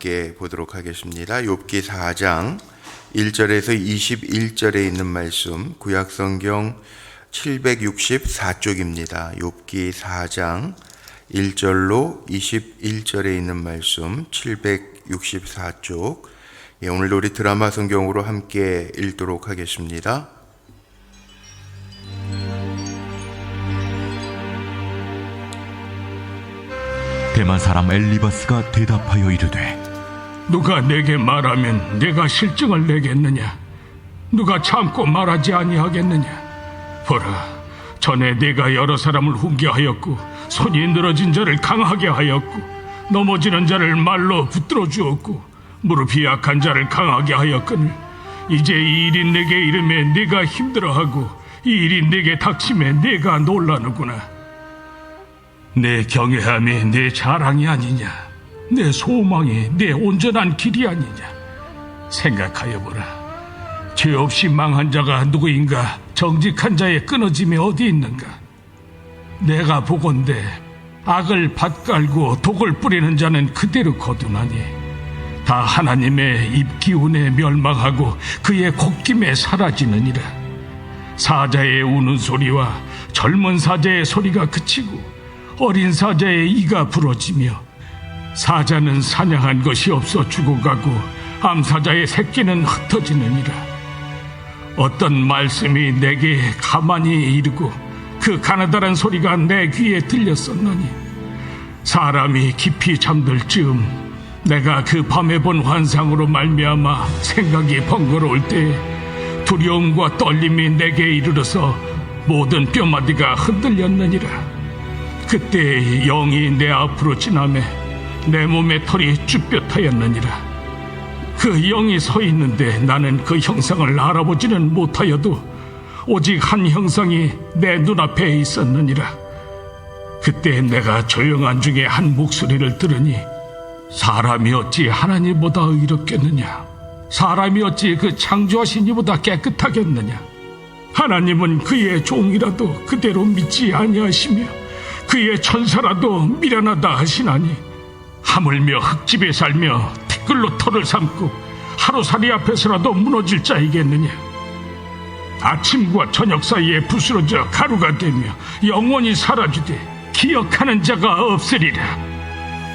함께 보도록 하겠습니다. 욥기 4장 1절에서 21절에 있는 말씀, 구약성경 764쪽입니다. 욥기 4장 1절로 21절에 있는 말씀 764쪽. 오늘도 우리 드라마 성경으로 함께 읽도록 하겠습니다. 대만 사람 엘리바스가 대답하여 이르되, 누가 내게 말하면 내가 실증을 내겠느냐? 누가 참고 말하지 아니하겠느냐? 보라, 전에 내가 여러 사람을 훈계하였고 손이 늘어진 자를 강하게 하였고 넘어지는 자를 말로 붙들어 주었고 무릎이 약한 자를 강하게 하였거늘 이제 이 일이 내게 이르매 내가 힘들어하고 이 일이 내게 닥침에 내가 놀라는구나. 내 경외함이 내 자랑이 아니냐? 내 소망이 내 온전한 길이 아니냐? 생각하여 보라. 죄 없이 망한 자가 누구인가? 정직한 자의 끊어짐이 어디 있는가? 내가 보건대 악을 밭갈고 독을 뿌리는 자는 그대로 거두나니 다 하나님의 입기운에 멸망하고 그의 콧김에 사라지느니라. 사자의 우는 소리와 젊은 사자의 소리가 그치고 어린 사자의 이가 부러지며 사자는 사냥한 것이 없어 죽어가고 암사자의 새끼는 흩어지느니라. 어떤 말씀이 내게 가만히 이르고 그 가느다란 소리가 내 귀에 들렸었나니 사람이 깊이 잠들 즈음 내가 그 밤에 본 환상으로 말미암아 생각이 번거로울 때에 두려움과 떨림이 내게 이르러서 모든 뼈마디가 흔들렸느니라. 그때 영이 내 앞으로 지나매 내 몸의 털이 쭈뼛하였느니라. 그 영이 서 있는데 나는 그 형상을 알아보지는 못하여도 오직 한 형상이 내 눈앞에 있었느니라. 그때 내가 조용한 중에 한 목소리를 들으니 사람이 어찌 하나님보다 의롭겠느냐? 사람이 어찌 그 창조하신 이보다 깨끗하겠느냐? 하나님은 그의 종이라도 그대로 믿지 아니하시며 그의 천사라도 미련하다 하시나니 하물며 흙집에 살며 티끌로 털을 삼고 하루살이 앞에서라도 무너질 자이겠느냐? 아침과 저녁 사이에 부스러져 가루가 되며 영원히 사라지되 기억하는 자가 없으리라.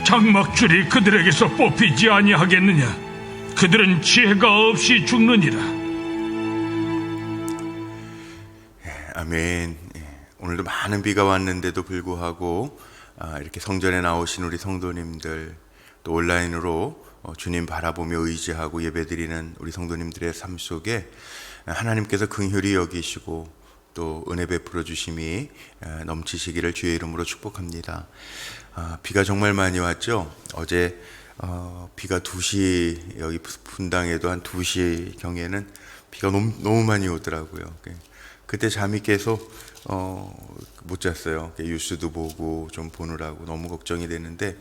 장막줄이 그들에게서 뽑히지 아니하겠느냐? 그들은 지혜가 없이 죽느니라. 아멘. 오늘도 많은 비가 왔는데도 불구하고 이렇게 성전에 나오신 우리 성도님들, 또 온라인으로 주님 바라보며 의지하고 예배드리는 우리 성도님들의 삶 속에 하나님께서 긍휼히 여기시고 또 은혜 베풀어 주심이 넘치시기를 주의 이름으로 축복합니다. 비가 정말 많이 왔죠. 어제 비가 2시, 여기 분당에도 한 2시 경에는 비가 너무 많이 오더라고요. 그때 잠이 깨서 못 잤어요. 뉴스도 보고 좀 보느라고 너무 걱정이 되는데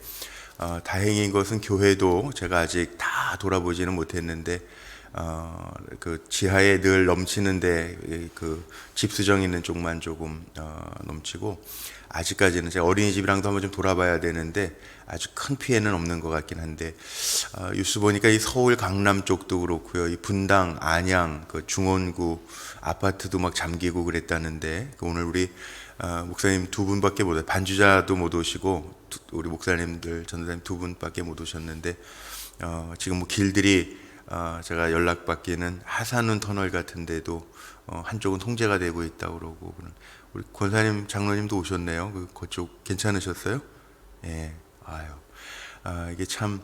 다행인 것은 교회도 제가 아직 다 돌아보지는 못했는데 그 지하에 늘 넘치는데 그 집수정 있는 쪽만 조금 넘치고 아직까지는 제가 어린이집이랑도 한번 좀 돌아봐야 되는데 아주 큰 피해는 없는 것 같긴 한데 뉴스 보니까 이 서울 강남 쪽도 그렇고요, 이 분당 안양 그 중원구 아파트도 막 잠기고 그랬다는데 오늘 우리 목사님 2분밖에 못, 반주자도 못 오시고 우리 목사님들 전도사님 2분밖에 못 오셨는데 지금 뭐 길들이 제가 연락받기는 하산운 터널 같은데도 한쪽은 통제가 되고 있다고 그러고, 우리 권사님 장로님도 오셨네요. 그쪽 괜찮으셨어요? 예. 이게 참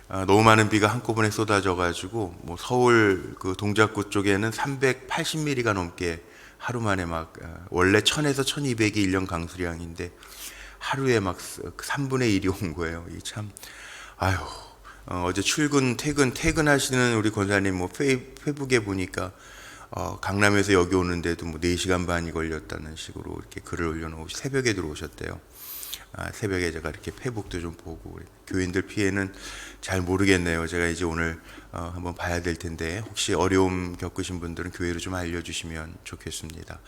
너무 많은 비가 한꺼번에 쏟아져 가지고 뭐 서울 그 동작구 쪽에는 380mm가 넘게 하루 만에 막 원래 1000에서 1200이 1년 강수량인데 하루에 막 3분의 1이 온 거예요. 이 참 어제 퇴근하시는 우리 권사님 뭐 페이북에 보니까 강남에서 여기 오는데도 뭐 4시간 반이 걸렸다는 식으로 이렇게 글을 올려놓으시고 새벽에 들어오셨대요. 새벽에 제가 이렇게 페이북도 좀 보고, 교인들 피해는 잘 모르겠네요. 제가 이제 오늘 한번 봐야 될 텐데 혹시 어려움 겪으신 분들은 교회로 좀 알려주시면 좋겠습니다.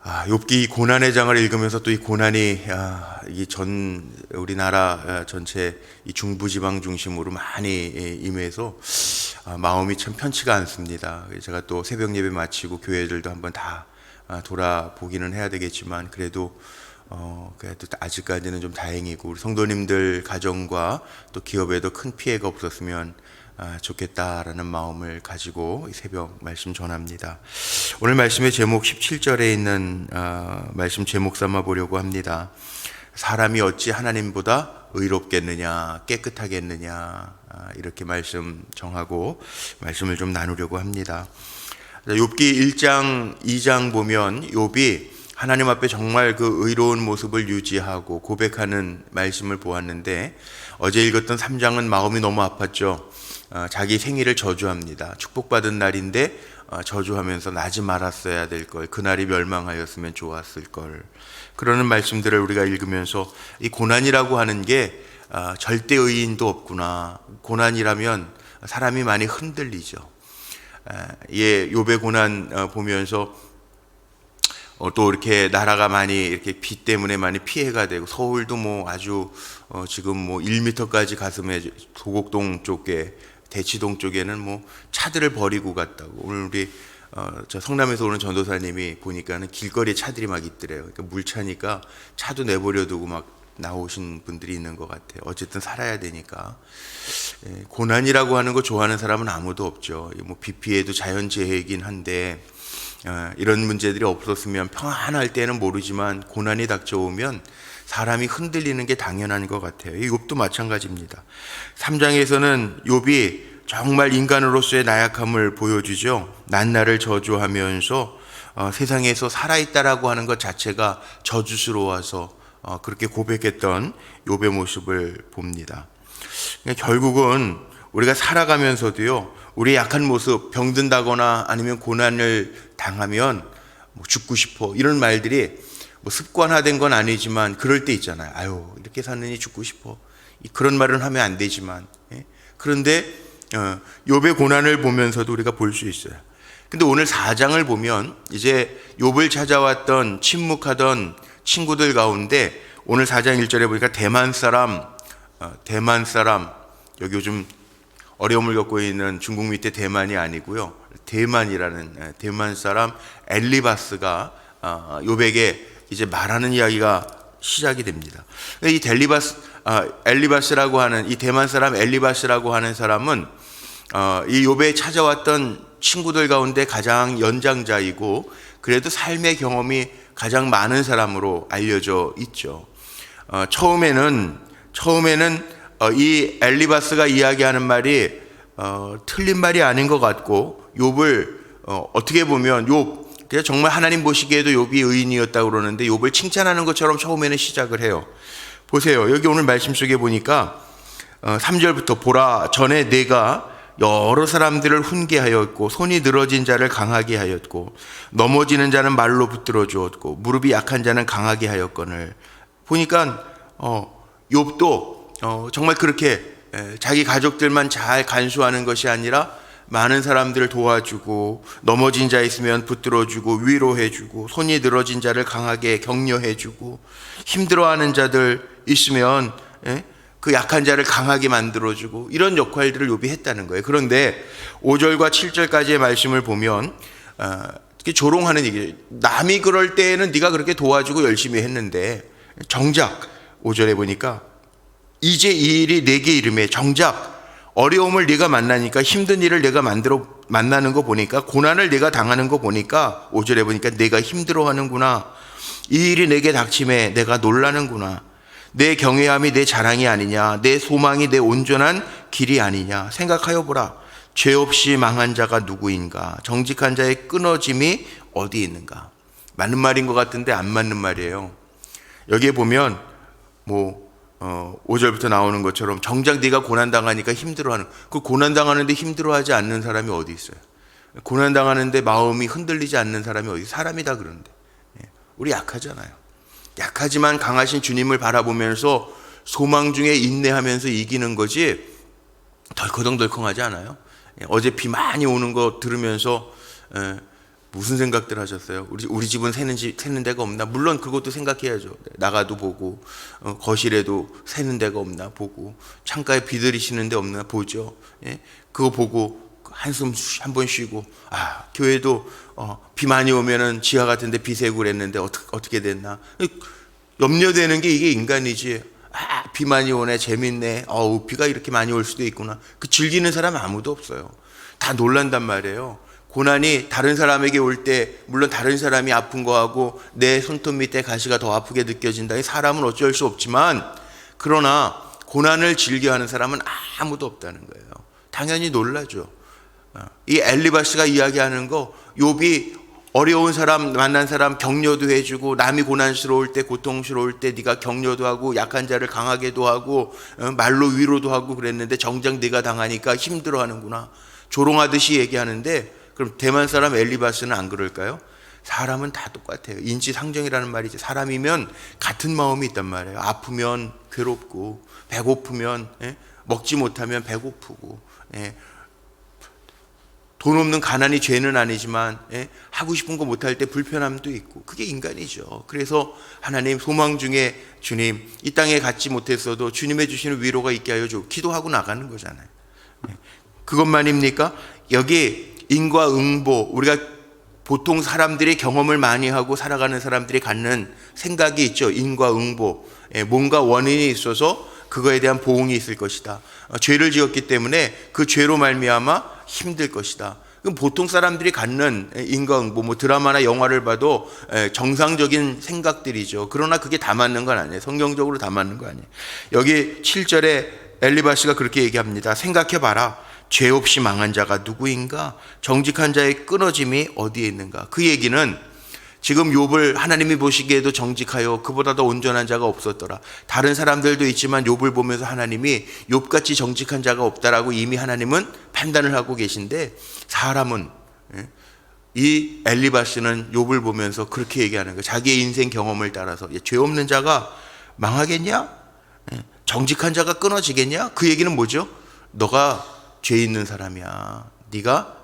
욥기 고난의 장을 읽으면서 또 이 고난이 우리나라 전체 이 중부지방 중심으로 많이 임해서 마음이 참 편치가 않습니다. 제가 또 새벽 예배 마치고 교회들도 한번 다 돌아보기는 해야 되겠지만 그래도 아직까지는 좀 다행이고 우리 성도님들 가정과 또 기업에도 큰 피해가 없었으면 좋겠다라는 마음을 가지고 이 새벽 말씀 전합니다. 오늘 말씀의 제목 17절에 있는 말씀 제목 삼아 보려고 합니다. 사람이 어찌 하나님보다 의롭겠느냐, 깨끗하겠느냐, 이렇게 말씀 정하고 말씀을 좀 나누려고 합니다. 욥기 1장, 2장 보면 욥이 하나님 앞에 정말 그 의로운 모습을 유지하고 고백하는 말씀을 보았는데 어제 읽었던 3장은 마음이 너무 아팠죠. 자기 생일을 저주합니다. 축복받은 날인데 저주하면서 나지 말았어야 될 걸, 그날이 멸망하였으면 좋았을 걸, 그러는 말씀들을 우리가 읽으면서 이 고난이라고 하는 게 절대 의인도 없구나, 고난이라면 사람이 많이 흔들리죠. 욥의 고난 보면서 또 이렇게 나라가 많이 이렇게 비 때문에 많이 피해가 되고 서울도 뭐 아주 지금 뭐 1m까지 가슴에 도곡동 쪽에 대치동 쪽에는 뭐 차들을 버리고 갔다고. 오늘 우리 저 성남에서 오는 전도사님이 보니까는 길거리에 차들이 막 있더래요. 그러니까 물 차니까 차도 내버려 두고 막 나오신 분들이 있는 것 같아요. 어쨌든 살아야 되니까. 고난이라고 하는 거 좋아하는 사람은 아무도 없죠. 뭐 비 피해도 자연재해이긴 한데 이런 문제들이 없었으면 평안할 때는 모르지만 고난이 닥쳐오면 사람이 흔들리는 게 당연한 것 같아요. 이 욥도 마찬가지입니다. 3장에서는 욥이 정말 인간으로서의 나약함을 보여주죠. 낱날을 저주하면서 세상에서 살아있다라고 하는 것 자체가 저주스러워서 그렇게 고백했던 욥의 모습을 봅니다. 결국은 우리가 살아가면서도요, 우리의 약한 모습, 병든다거나 아니면 고난을 당하면 뭐 죽고 싶어, 이런 말들이 뭐 습관화된 건 아니지만 그럴 때 있잖아요. 아유, 이렇게 사느니 죽고 싶어, 그런 말은 하면 안 되지만, 그런데 욥의 고난을 보면서도 우리가 볼 수 있어요. 근데 오늘 4장을 보면 이제 욥을 찾아왔던 침묵하던 친구들 가운데 오늘 4장 1절에 보니까 대만 사람, 여기 요즘 어려움을 겪고 있는 중국 밑에 대만이 아니고요, 대만이라는 대만 사람 엘리바스가 욥에게 이제 말하는 이야기가 시작이 됩니다. 이 엘리바스라고 하는 이 대만 사람 엘리바스라고 하는 사람은 이 욥에 찾아왔던 친구들 가운데 가장 연장자이고 그래도 삶의 경험이 가장 많은 사람으로 알려져 있죠. 처음에는 이 엘리바스가 이야기하는 말이 틀린 말이 아닌 것 같고 욥을 어떻게 보면 그냥 정말 하나님 보시기에도 욥이 의인이었다고 그러는데 욥을 칭찬하는 것처럼 처음에는 시작을 해요. 보세요. 여기 오늘 말씀 속에 보니까 3절부터 보라, 전에 내가 여러 사람들을 훈계하였고 손이 늘어진 자를 강하게 하였고 넘어지는 자는 말로 붙들어 주었고 무릎이 약한 자는 강하게 하였거늘. 보니까 욥도 정말 그렇게 자기 가족들만 잘 간수하는 것이 아니라 많은 사람들을 도와주고 넘어진 자 있으면 붙들어주고 위로해주고 손이 늘어진 자를 강하게 격려해주고 힘들어하는 자들 있으면 그 약한 자를 강하게 만들어주고 이런 역할들을 욥이 했다는 거예요. 그런데 5절과 7절까지의 말씀을 보면 조롱하는 얘기예요. 남이 그럴 때에는 네가 그렇게 도와주고 열심히 했는데 정작 5절에 보니까 이제 이 일이 내게 이름에 정작 어려움을 네가 만나니까 힘든 일을 내가 만나는 거 보니까 고난을 내가 당하는 거 보니까 5절에 보니까 내가 힘들어하는구나. 이 일이 내게 닥침에 내가 놀라는구나. 내 경외함이 내 자랑이 아니냐, 내 소망이 내 온전한 길이 아니냐. 생각하여 보라. 죄 없이 망한 자가 누구인가? 정직한 자의 끊어짐이 어디 있는가? 맞는 말인 것 같은데 안 맞는 말이에요. 여기에 보면 5절부터 나오는 것처럼 정작 네가 고난당하니까 힘들어하는, 그 고난당하는데 힘들어하지 않는 사람이 어디 있어요? 고난당하는데 마음이 흔들리지 않는 사람이 어디? 사람이 다 그런데. 우리 약하잖아요. 약하지만 강하신 주님을 바라보면서 소망 중에 인내하면서 이기는 거지 덜컹덜컹하지 않아요. 어제 비 많이 오는 거 들으면서 무슨 생각들 하셨어요? 우리 집은 새는 데가 없나? 물론 그것도 생각해야죠. 나가도 보고, 거실에도 새는 데가 없나 보고, 창가에 비들이 쉬는 데 없나 보죠. 예? 그거 보고 한숨 한 번 쉬고, 교회도 비 많이 오면은 지하 같은데 비 새고 그랬는데 어떻게 됐나? 염려되는 게 이게 인간이지. 비 많이 오네, 재밌네. 비가 이렇게 많이 올 수도 있구나. 그 즐기는 사람 아무도 없어요. 다 놀란단 말이에요. 고난이 다른 사람에게 올 때 물론 다른 사람이 아픈 거하고 내 손톱 밑에 가시가 더 아프게 느껴진다. 사람은 어쩔 수 없지만 그러나 고난을 즐겨하는 사람은 아무도 없다는 거예요. 당연히 놀라죠. 이 엘리바스가 이야기하는 거, 욥이 어려운 사람 만난 사람 격려도 해주고, 남이 고난스러울 때 고통스러울 때 네가 격려도 하고 약한 자를 강하게도 하고 말로 위로도 하고 그랬는데 정작 네가 당하니까 힘들어하는구나, 조롱하듯이 얘기하는데, 그럼 대만 사람 엘리바스는 안 그럴까요? 사람은 다 똑같아요. 인지상정이라는 말이죠. 사람이면 같은 마음이 있단 말이에요. 아프면 괴롭고, 배고프면 먹지 못하면 배고프고, 돈 없는 가난이 죄는 아니지만 하고 싶은 거 못할 때 불편함도 있고, 그게 인간이죠. 그래서 하나님 소망 중에 주님 이 땅에 갖지 못했어도 주님의 주시는 위로가 있게 하여 줘, 기도하고 나가는 거잖아요. 그것만입니까? 여기 인과응보, 우리가 보통 사람들이 경험을 많이 하고 살아가는 사람들이 갖는 생각이 있죠. 인과응보, 뭔가 원인이 있어서 그거에 대한 보응이 있을 것이다. 죄를 지었기 때문에 그 죄로 말미암아 힘들 것이다. 그럼 보통 사람들이 갖는 인과응보, 뭐 드라마나 영화를 봐도 정상적인 생각들이죠. 그러나 그게 다 맞는 건 아니에요. 성경적으로 다 맞는 거 아니에요. 여기 7절에 엘리바스가 그렇게 얘기합니다. 생각해봐라. 죄 없이 망한 자가 누구인가? 정직한 자의 끊어짐이 어디에 있는가? 그 얘기는 지금 욥을 하나님이 보시기에도 정직하여 그보다 더 온전한 자가 없었더라. 다른 사람들도 있지만 욥을 보면서 하나님이 욥같이 정직한 자가 없다라고 이미 하나님은 판단을 하고 계신데, 사람은, 이 엘리바스는 욥을 보면서 그렇게 얘기하는 거예요. 자기의 인생 경험을 따라서 죄 없는 자가 망하겠냐? 정직한 자가 끊어지겠냐? 그 얘기는 뭐죠? 너가 죄 있는 사람이야. 네가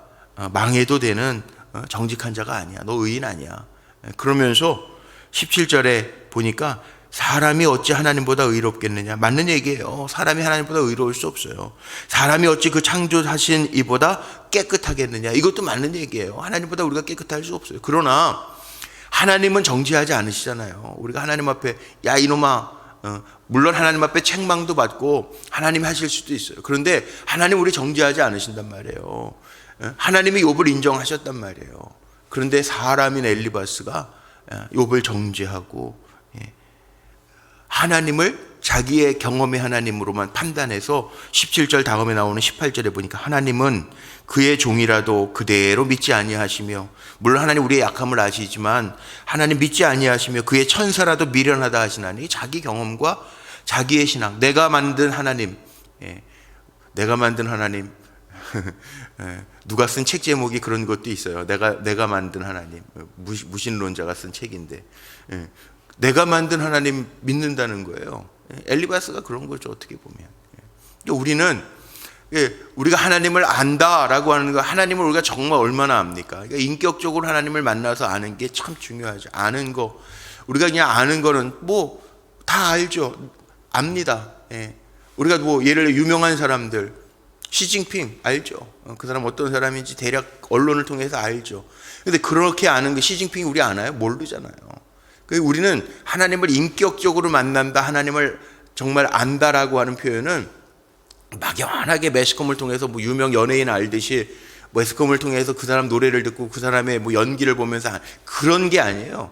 망해도 되는 정직한 자가 아니야. 너 의인 아니야. 그러면서 17절에 보니까 사람이 어찌 하나님보다 의롭겠느냐. 맞는 얘기예요. 사람이 하나님보다 의로울 수 없어요. 사람이 어찌 그 창조하신 이보다 깨끗하겠느냐. 이것도 맞는 얘기예요. 하나님보다 우리가 깨끗할 수 없어요. 그러나 하나님은 정죄하지 않으시잖아요. 우리가 하나님 앞에 야 이놈아, 물론 하나님 앞에 책망도 받고 하나님이 하실 수도 있어요. 그런데 하나님 우리 정죄하지 않으신단 말이에요. 하나님이 욥을 인정하셨단 말이에요. 그런데 사람인 엘리바스가 욥을 정죄하고 하나님을 자기의 경험의 하나님으로만 판단해서 17절 다음에 나오는 18절에 보니까 하나님은 그의 종이라도 그대로 믿지 아니하시며, 물론 하나님 우리의 약함을 아시지만 하나님 믿지 아니하시며 그의 천사라도 미련하다 하시나니, 자기 경험과 자기의 신앙, 내가 만든 하나님, 내가 만든 하나님. 누가 쓴 책 제목이 그런 것도 있어요. 내가 만든 하나님, 무신론자가 쓴 책인데, 내가 만든 하나님 믿는다는 거예요. 엘리바스가 그런 거죠, 어떻게 보면. 우리는 우리가 하나님을 안다라고 하는 거, 하나님을 우리가 정말 얼마나 압니까? 그러니까 인격적으로 하나님을 만나서 아는 게 참 중요하죠. 아는 거, 우리가 그냥 아는 거는 뭐 다 알죠. 압니다. 우리가 뭐 예를 들어 유명한 사람들, 시진핑 알죠. 그 사람 어떤 사람인지 대략 언론을 통해서 알죠. 근데 그렇게 아는 게 시진핑이 우리 아나요? 모르잖아요. 우리는 하나님을 인격적으로 만난다, 하나님을 정말 안다라고 하는 표현은 막연하게 매스컴을 통해서 뭐 유명 연예인 알듯이 매스컴을 통해서 그 사람 노래를 듣고 그 사람의 뭐 연기를 보면서 그런 게 아니에요.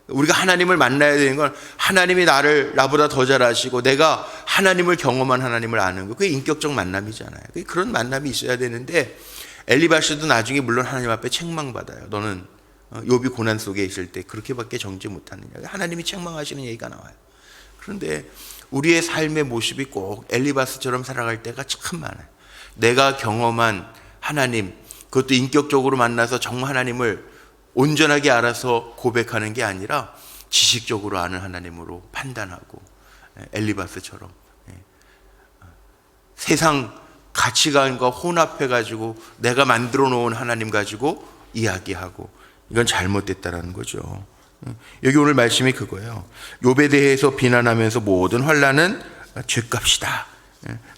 우리가 하나님을 만나야 되는 건 하나님이 나보다 더 잘 아시고 내가 하나님을 경험한 하나님을 아는 거, 그게 인격적 만남이잖아요. 그런 만남이 있어야 되는데, 엘리바스도 나중에 물론 하나님 앞에 책망받아요. 너는 욥이 고난 속에 있을 때 그렇게밖에 정죄 못하느냐. 하나님이 책망하시는 얘기가 나와요. 그런데 우리의 삶의 모습이 꼭 엘리바스처럼 살아갈 때가 참 많아요. 내가 경험한 하나님, 그것도 인격적으로 만나서 정말 하나님을 온전하게 알아서 고백하는 게 아니라 지식적으로 아는 하나님으로 판단하고, 엘리바스처럼 세상 가치관과 혼합해가지고 내가 만들어 놓은 하나님 가지고 이야기하고, 이건 잘못됐다라는 거죠. 여기 오늘 말씀이 그거예요. 욥에 대해서 비난하면서 모든 환난은 죄값이다.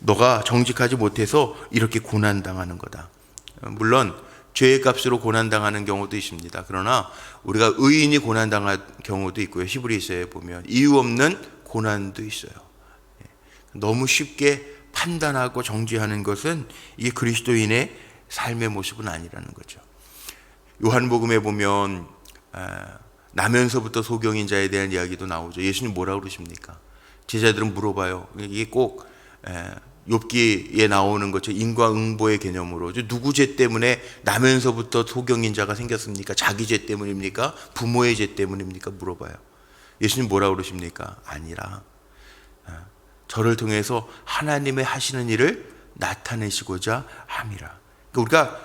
너가 정직하지 못해서 이렇게 고난당하는 거다. 물론 죄의 값으로 고난당하는 경우도 있습니다. 그러나 우리가 의인이 고난당할 경우도 있고요. 히브리서에 보면 이유 없는 고난도 있어요. 너무 쉽게 판단하고 정죄하는 것은 이게 그리스도인의 삶의 모습은 아니라는 거죠. 요한복음에 보면 나면서부터 소경인 자에 대한 이야기도 나오죠. 예수님 뭐라고 그러십니까? 제자들은 물어봐요. 이게 꼭 욥기에 나오는 것처럼 인과응보의 개념으로 누구 죄 때문에 나면서부터 소경인 자가 생겼습니까? 자기 죄 때문입니까? 부모의 죄 때문입니까? 물어봐요. 예수님 뭐라고 그러십니까? 아니라 저를 통해서 하나님의 하시는 일을 나타내시고자 함이라. 우리가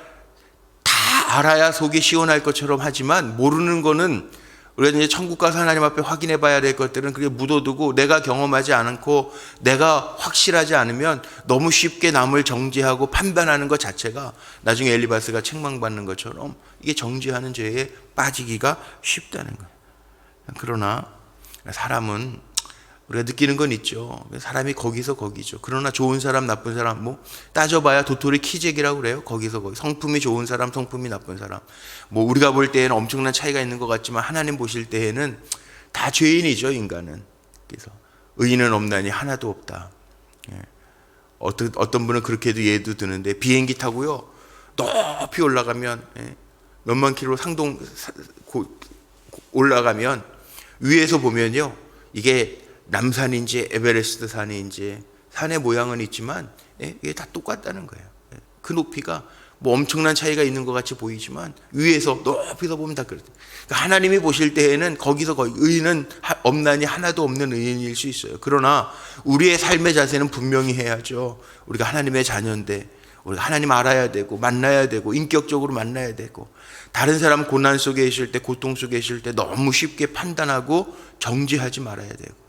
다 알아야 속이 시원할 것처럼 하지만 모르는 거는 우리가 이제 천국 가서 하나님 앞에 확인해 봐야 될 것들은 그게 묻어두고 내가 경험하지 않고 내가 확실하지 않으면 너무 쉽게 남을 정죄하고 판단하는 것 자체가 나중에 엘리바스가 책망받는 것처럼 이게 정죄하는 죄에 빠지기가 쉽다는 거예요. 그러나 사람은 우리가 느끼는 건 있죠. 사람이 거기서 거기죠. 그러나 좋은 사람, 나쁜 사람, 뭐 따져봐야 도토리 키재기라고 그래요. 거기서 거기. 성품이 좋은 사람, 성품이 나쁜 사람. 뭐 우리가 볼 때에는 엄청난 차이가 있는 것 같지만 하나님 보실 때에는 다 죄인이죠, 인간은. 그래서 의인은 없나니 하나도 없다. 어떤 분은 그렇게도 예도 드는데 비행기 타고요 높이 올라가면 몇만 킬로 상동 올라가면 위에서 보면요 이게 남산인지 에베레스트 산인지 산의 모양은 있지만 이게 다 똑같다는 거예요. 그 높이가 뭐 엄청난 차이가 있는 것 같이 보이지만 위에서 높이서 보면 다 그렇다. 그러니까 하나님이 보실 때에는 거기서 거의 의인은 없나니 하나도 없는 의인일 수 있어요. 그러나 우리의 삶의 자세는 분명히 해야죠. 우리가 하나님의 자녀인데 우리가 하나님 알아야 되고 만나야 되고 인격적으로 만나야 되고 다른 사람 고난 속에 있을 때 고통 속에 있을 때 너무 쉽게 판단하고 정죄하지 말아야 되고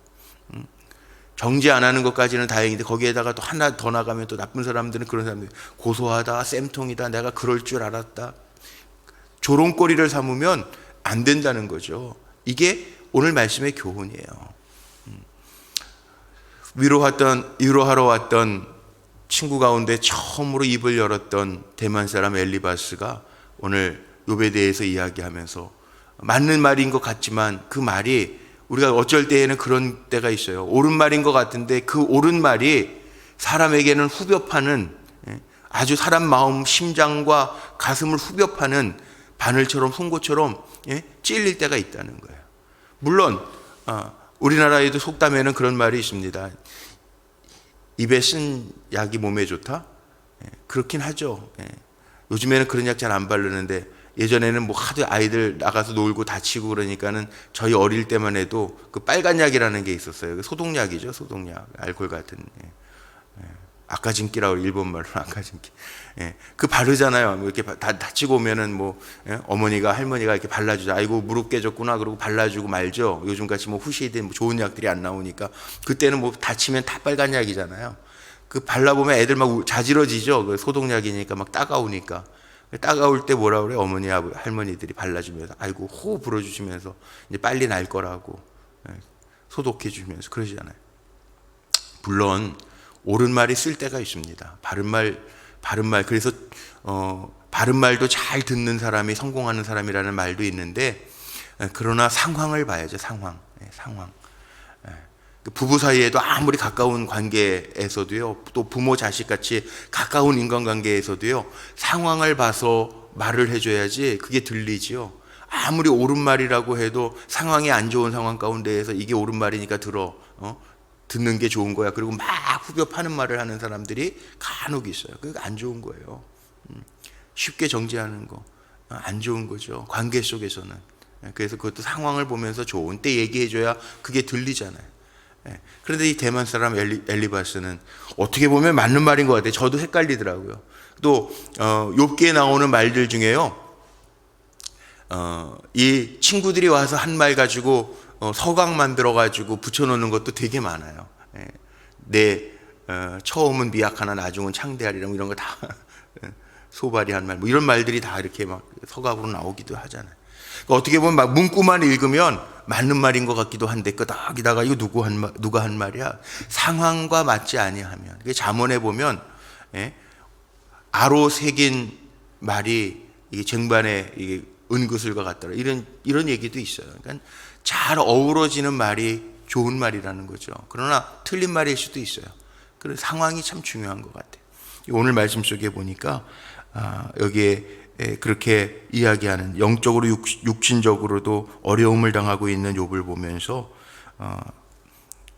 정죄 안 하는 것까지는 다행인데 거기에다가 또 하나 더 나가면 또 나쁜 사람들은 그런 사람들 고소하다 쌤통이다 내가 그럴 줄 알았다 조롱거리를 삼으면 안 된다는 거죠. 이게 오늘 말씀의 교훈이에요. 위로하러 왔던 친구 가운데 처음으로 입을 열었던 대만 사람 엘리바스가 오늘 욥에 대해서 이야기하면서 맞는 말인 것 같지만 그 말이 우리가 어쩔 때에는 그런 때가 있어요. 옳은 말인 것 같은데 그 옳은 말이 사람에게는 후벼 파는 아주 사람 마음 심장과 가슴을 후벼 파는 바늘처럼 송곳처럼 찔릴 때가 있다는 거예요. 물론 우리나라에도 속담에는 그런 말이 있습니다. 입에 쓴 약이 몸에 좋다? 그렇긴 하죠. 요즘에는 그런 약 잘 안 바르는데 예전에는 뭐 하도 아이들 나가서 놀고 다치고 그러니까는 저희 어릴 때만 해도 그 빨간 약이라는 게 있었어요. 소독약이죠, 소독약. 알코올 같은. 아까진기라고 일본 말로 아까진기. 그 바르잖아요. 이렇게 다치고 오면은 뭐 어머니가 할머니가 이렇게 발라주자. 아이고 무릎 깨졌구나 그러고 발라주고 말죠. 요즘 같이 뭐 후시딘 뭐 좋은 약들이 안 나오니까 그때는 뭐 다치면 다 빨간 약이잖아요. 그 발라보면 애들 막 자지러지죠. 그 소독약이니까 막 따가우니까. 따가울 때 뭐라 그래? 어머니, 할머니들이 발라주면서 아이고 호흡 불어주시면서 이제 빨리 날 거라고 소독해 주시면서 그러시잖아요. 물론 옳은 말이 쓸 때가 있습니다. 바른 말 그래서 바른 말도 잘 듣는 사람이 성공하는 사람이라는 말도 있는데 그러나 상황을 봐야죠. 상황. 부부 사이에도 아무리 가까운 관계에서도요, 또 부모 자식 같이 가까운 인간관계에서도요, 상황을 봐서 말을 해줘야지 그게 들리지요. 아무리 옳은 말이라고 해도 상황이 안 좋은 상황 가운데에서 이게 옳은 말이니까 듣는 게 좋은 거야. 그리고 막 후벼 파는 말을 하는 사람들이 간혹 있어요. 그게 안 좋은 거예요. 쉽게 정죄하는 거 안 좋은 거죠. 관계 속에서는. 그래서 그것도 상황을 보면서 좋은 때 얘기해줘야 그게 들리잖아요. 그런데 이 대만 사람 엘리바스는 어떻게 보면 맞는 말인 것 같아요. 저도 헷갈리더라고요. 또 욥기에 나오는 말들 중에요, 이 친구들이 와서 한 말 가지고 서각 만들어 가지고 붙여놓는 것도 되게 많아요. 처음은 미약하나 나중은 창대하리라 이런 거 다 소발이 한 말, 뭐 이런 말들이 다 이렇게 막 서각으로 나오기도 하잖아요. 그러니까 어떻게 보면 막 문구만 읽으면 맞는 말인 것 같기도 한데 끄덕이다가 이거 누가 한 말이야? 상황과 맞지 아니하면. 잠언에 보면 아로 새긴 말이 이게 쟁반에 이게 은구슬과 같더라. 이런 얘기도 있어요. 그러니까 잘 어우러지는 말이 좋은 말이라는 거죠. 그러나 틀린 말일 수도 있어요. 그래서 상황이 참 중요한 것 같아요. 오늘 말씀 속에 보니까 여기에 그렇게 이야기하는 영적으로 육신적으로도 어려움을 당하고 있는 욥을 보면서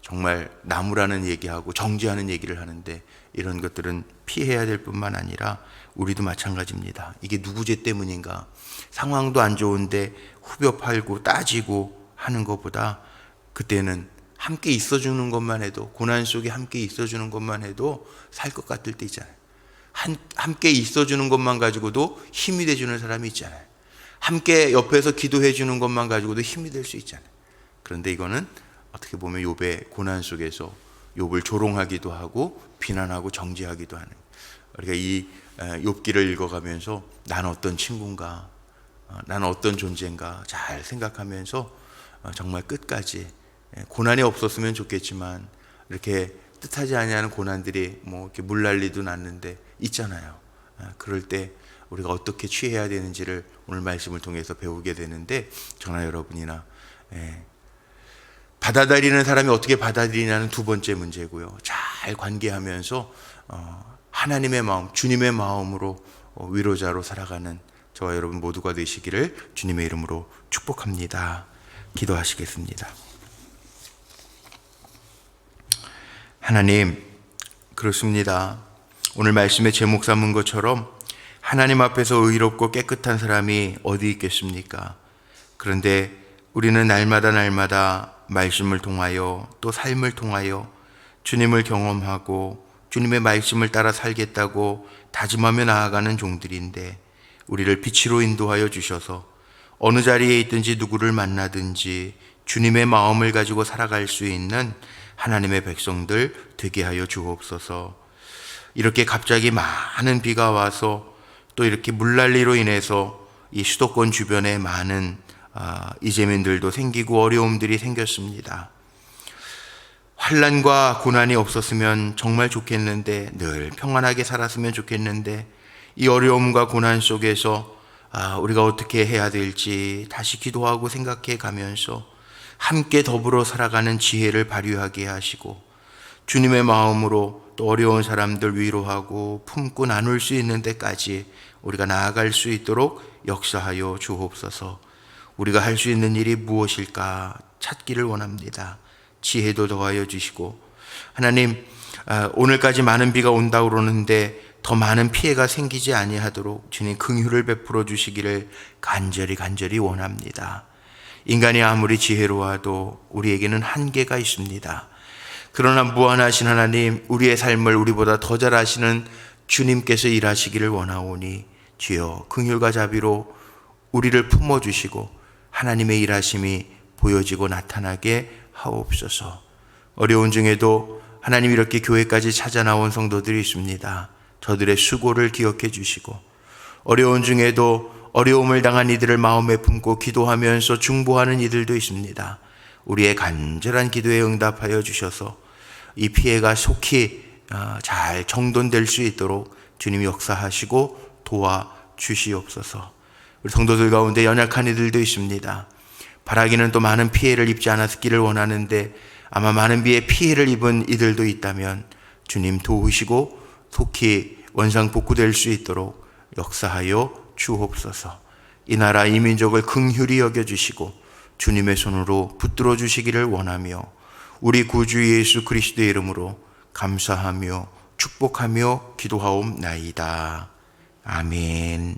정말 나무라는 얘기하고 정죄하는 얘기를 하는데 이런 것들은 피해야 될 뿐만 아니라 우리도 마찬가지입니다. 이게 누구 죄 때문인가? 상황도 안 좋은데 후벼 팔고 따지고 하는 것보다 그때는 함께 있어주는 것만 해도, 고난 속에 함께 있어주는 것만 해도 살 것 같을 때 있잖아요. 함께 있어주는 것만 가지고도 힘이 돼주는 사람이 있잖아요. 함께 옆에서 기도해 주는 것만 가지고도 힘이 될 수 있잖아요. 그런데 이거는 어떻게 보면 욥의 고난 속에서 욥을 조롱하기도 하고 비난하고 정죄하기도 하는, 우리가 이 욥기를 읽어가면서 난 어떤 친구인가, 난 어떤 존재인가 잘 생각하면서 정말 끝까지 고난이 없었으면 좋겠지만 이렇게 뜻하지 아니하는 고난들이 뭐 이렇게 물난리도 났는데 있잖아요. 그럴 때 우리가 어떻게 취해야 되는지를 오늘 말씀을 통해서 배우게 되는데, 저나 여러분이나 받아들이는 사람이 어떻게 받아들이냐는 두 번째 문제고요. 잘 관계하면서 하나님의 마음, 주님의 마음으로 위로자로 살아가는 저와 여러분 모두가 되시기를 주님의 이름으로 축복합니다. 기도하시겠습니다. 하나님, 그렇습니다. 오늘 말씀의 제목 삼은 것처럼 하나님 앞에서 의롭고 깨끗한 사람이 어디 있겠습니까? 그런데 우리는 날마다 말씀을 통하여 또 삶을 통하여 주님을 경험하고 주님의 말씀을 따라 살겠다고 다짐하며 나아가는 종들인데, 우리를 빛으로 인도하여 주셔서 어느 자리에 있든지 누구를 만나든지 주님의 마음을 가지고 살아갈 수 있는 하나님의 백성들 되게 하여 주옵소서. 이렇게 갑자기 많은 비가 와서 또 이렇게 물난리로 인해서 이 수도권 주변에 많은 이재민들도 생기고 어려움들이 생겼습니다. 환난과 고난이 없었으면 정말 좋겠는데, 늘 평안하게 살았으면 좋겠는데, 이 어려움과 고난 속에서 우리가 어떻게 해야 될지 다시 기도하고 생각해 가면서 함께 더불어 살아가는 지혜를 발휘하게 하시고, 주님의 마음으로 또 어려운 사람들 위로하고 품고 나눌 수 있는 데까지 우리가 나아갈 수 있도록 역사하여 주옵소서. 우리가 할 수 있는 일이 무엇일까 찾기를 원합니다. 지혜도 더하여 주시고, 하나님, 오늘까지 많은 비가 온다고 그러는데 더 많은 피해가 생기지 아니하도록 주님 긍휼을 베풀어 주시기를 간절히 원합니다. 인간이 아무리 지혜로워도 우리에게는 한계가 있습니다. 그러나 무한하신 하나님, 우리의 삶을 우리보다 더 잘 아시는 주님께서 일하시기를 원하오니 주여 긍휼과 자비로 우리를 품어주시고 하나님의 일하심이 보여지고 나타나게 하옵소서. 어려운 중에도 하나님 이렇게 교회까지 찾아 나온 성도들이 있습니다. 저들의 수고를 기억해 주시고, 어려운 중에도 어려움을 당한 이들을 마음에 품고 기도하면서 중보하는 이들도 있습니다. 우리의 간절한 기도에 응답하여 주셔서 이 피해가 속히 잘 정돈될 수 있도록 주님이 역사하시고 도와주시옵소서. 우리 성도들 가운데 연약한 이들도 있습니다. 바라기는 또 많은 피해를 입지 않았기를 원하는데 아마 많은 비의 피해를 입은 이들도 있다면 주님 도우시고 속히 원상 복구될 수 있도록 역사하여 주옵소서. 이 나라 이 민족을 긍휼히 여겨주시고 주님의 손으로 붙들어 주시기를 원하며 우리 구주 예수 그리스도의 이름으로 감사하며 축복하며 기도하옵나이다. 아멘.